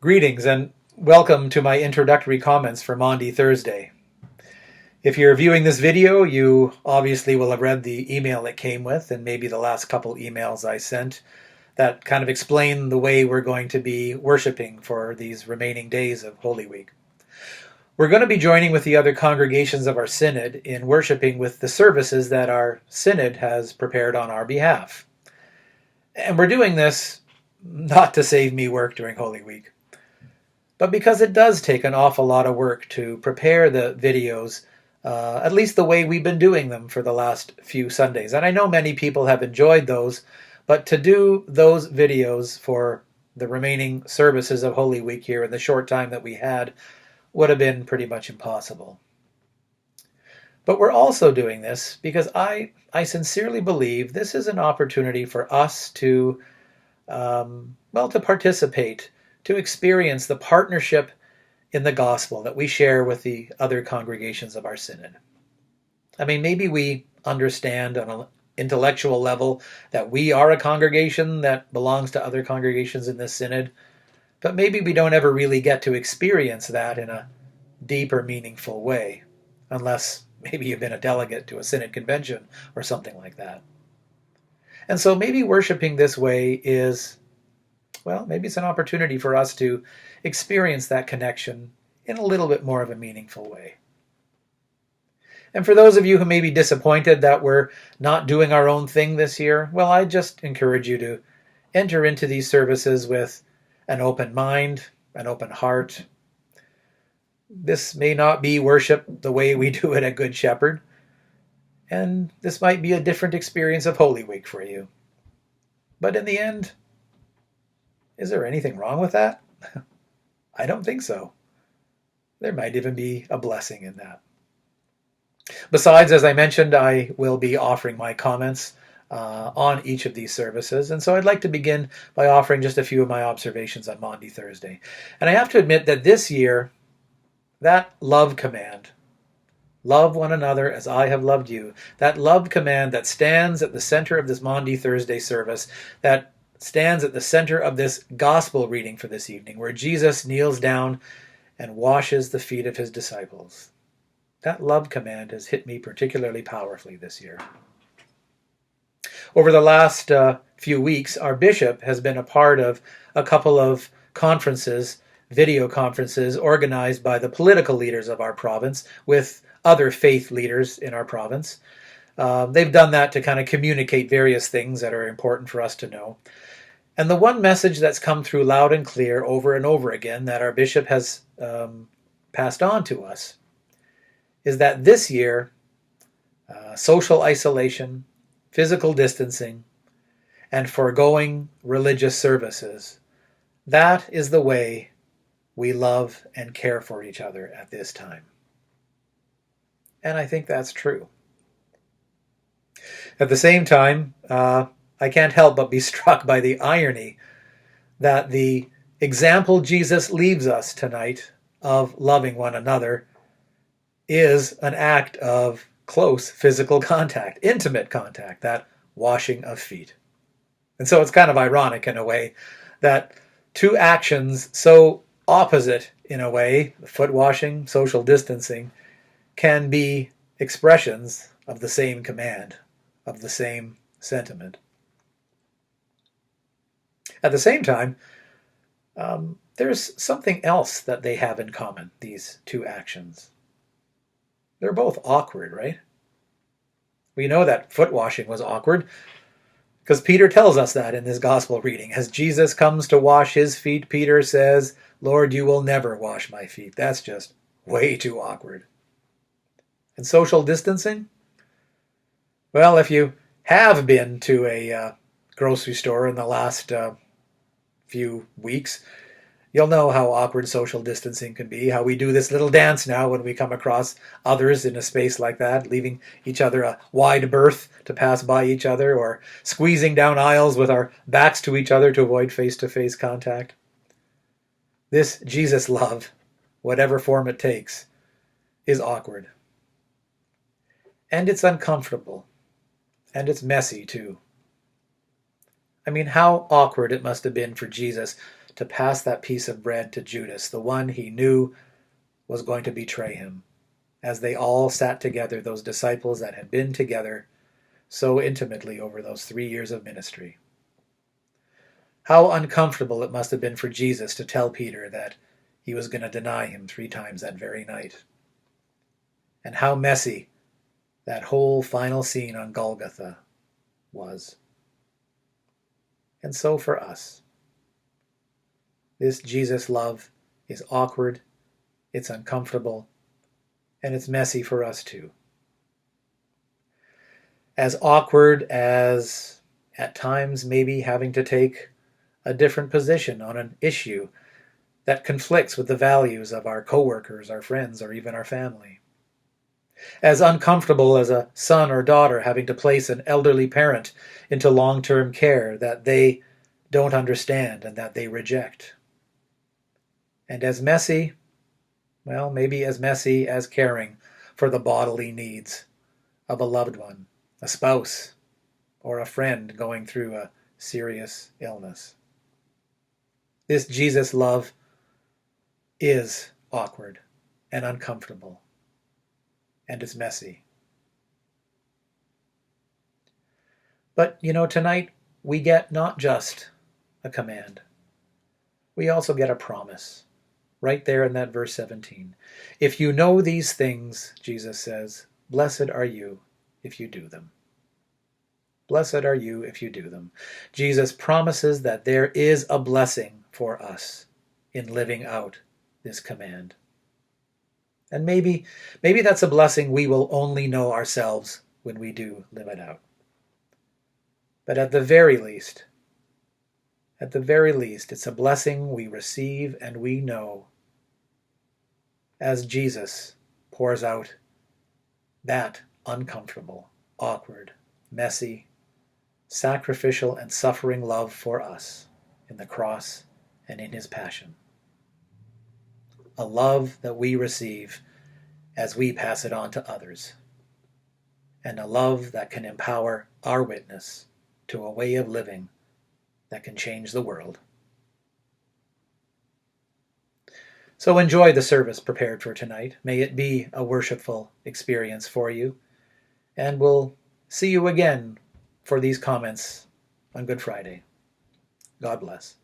Greetings and welcome to my introductory comments for Maundy Thursday. If you're viewing this video, you obviously will have read the email it came with and maybe the last couple emails I sent that kind of explain the way we're going to be worshiping for these remaining days of Holy Week. We're going to be joining with the other congregations of our synod in worshiping with the services that our synod has prepared on our behalf. And we're doing this not to save me work during Holy Week, but because it does take an awful lot of work to prepare the videos, at least the way we've been doing them for the last few Sundays. And I know many people have enjoyed those, but to do those videos for the remaining services of Holy Week here in the short time that we had would have been pretty much impossible. But we're also doing this because I sincerely believe this is an opportunity for us to participate, to experience the partnership in the gospel that we share with the other congregations of our synod. I mean, maybe we understand on an intellectual level that we are a congregation that belongs to other congregations in this synod, but maybe we don't ever really get to experience that in a deep or meaningful way, unless maybe you've been a delegate to a synod convention or something like that. And so maybe worshiping this way is, maybe it's an opportunity for us to experience that connection in a little bit more of a meaningful way. And for those of you who may be disappointed that we're not doing our own thing this year, I just encourage you to enter into these services with an open mind, an open heart. This may not be worship the way we do it at Good Shepherd, and this might be a different experience of Holy Week for you. But in the end, is there anything wrong with that? I don't think so. There might even be a blessing in that. Besides, as I mentioned, I will be offering my comments on each of these services. And so I'd like to begin by offering just a few of my observations on Maundy Thursday. And I have to admit that this year, that love command, love one another as I have loved you, that love command that stands at the center of this Maundy Thursday service, that stands at the center of this gospel reading for this evening, where Jesus kneels down and washes the feet of his disciples. That love command has hit me particularly powerfully this year. Over the last few weeks, our bishop has been a part of a couple of conferences, video conferences, organized by the political leaders of our province with other faith leaders in our province. They've done that to kind of communicate various things that are important for us to know. And the one message that's come through loud and clear over and over again that our bishop has passed on to us is that this year, social isolation, physical distancing, and foregoing religious services, that is the way we love and care for each other at this time. And I think that's true. At the same time, I can't help but be struck by the irony that the example Jesus leaves us tonight of loving one another is an act of close physical contact, intimate contact, that washing of feet. And so it's kind of ironic in a way that two actions so opposite in a way, foot washing, social distancing, can be expressions of the same command, of the same sentiment. At the same time, there's something else that they have in common, these two actions. They're both awkward, right? We know that foot washing was awkward because Peter tells us that in this gospel reading. As Jesus comes to wash his feet, Peter says, "Lord, you will never wash my feet." That's just way too awkward. And social distancing? Well, if you have been to a grocery store in the last few weeks, you'll know how awkward social distancing can be, how we do this little dance now when we come across others in a space like that, leaving each other a wide berth to pass by each other, or squeezing down aisles with our backs to each other to avoid face-to-face contact. This Jesus love, whatever form it takes, is awkward. And it's uncomfortable. And it's messy too. I mean, how awkward it must have been for Jesus to pass that piece of bread to Judas, the one he knew was going to betray him, as they all sat together, those disciples that had been together so intimately over those 3 years of ministry. How uncomfortable it must have been for Jesus to tell Peter that he was going to deny him 3 times that very night. And how messy that whole final scene on Golgotha was. And so for us, this Jesus love is awkward, it's uncomfortable, and it's messy for us too. As awkward as, at times, maybe having to take a different position on an issue that conflicts with the values of our coworkers, our friends, or even our family. As uncomfortable as a son or daughter having to place an elderly parent into long-term care that they don't understand and that they reject. And as messy, well, maybe as messy as caring for the bodily needs of a loved one, a spouse, or a friend going through a serious illness. This Jesus love is awkward and uncomfortable, and it's messy. But, tonight we get not just a command. We also get a promise. Right there in that verse 17. If you know these things, Jesus says, blessed are you if you do them. Blessed are you if you do them. Jesus promises that there is a blessing for us in living out this command. And maybe that's a blessing we will only know ourselves when we do live it out. But at the very least, it's a blessing we receive and we know as Jesus pours out that uncomfortable, awkward, messy, sacrificial, and suffering love for us in the cross and in his passion. A love that we receive as we pass it on to others. And a love that can empower our witness to a way of living that can change the world. So enjoy the service prepared for tonight. May it be a worshipful experience for you. And we'll see you again for these comments on Good Friday. God bless.